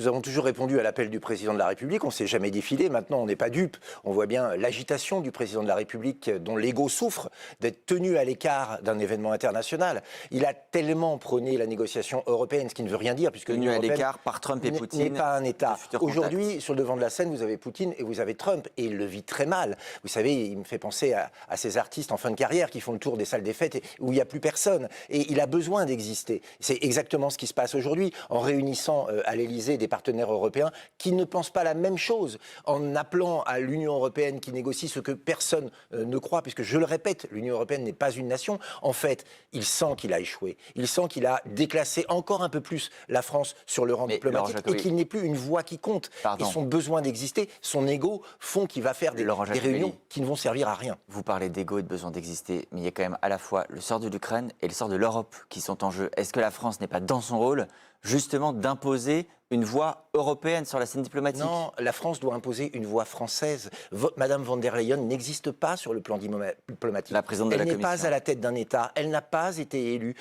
Nous avons toujours répondu à l'appel du président de la République, on ne s'est jamais défilé, maintenant on n'est pas dupe. On voit bien l'agitation du président de la République dont l'ego souffre d'être tenu à l'écart d'un événement international. Il a tellement prôné la négociation européenne, ce qui ne veut rien dire puisque tenu à l'écart par Trump et Poutine n'est pas un État. Aujourd'hui, sur le devant de la scène, vous avez Poutine et vous avez Trump et il le vit très mal. Vous savez, il me fait penser à ces artistes en fin de carrière qui font le tour des salles des fêtes où il n'y a plus personne. Et il a besoin d'exister. C'est exactement ce qui se passe aujourd'hui en réunissant à l'Élysée des partenaires européens qui ne pensent pas la même chose, en appelant à l'Union européenne qui négocie ce que personne ne croit, puisque je le répète, l'Union européenne n'est pas une nation. En fait, il sent qu'il a échoué, il sent qu'il a déclassé encore un peu plus la France sur le rang diplomatique et qu'il n'est plus une voix qui compte. Et son besoin d'exister, son ego font qu'il va faire des réunions qui ne vont servir à rien. Vous parlez d'ego et de besoin d'exister, mais il y a quand même à la fois le sort de l'Ukraine et le sort de l'Europe qui sont en jeu. Est-ce que la France n'est pas dans son rôle justement d'imposer une voix européenne sur la scène diplomatique? Non, la France doit imposer une voix française. Madame von der Leyen n'existe pas sur le plan diplomatique. La présidente de la Commission. Elle n'est pas à la tête d'un État, elle n'a pas été élue.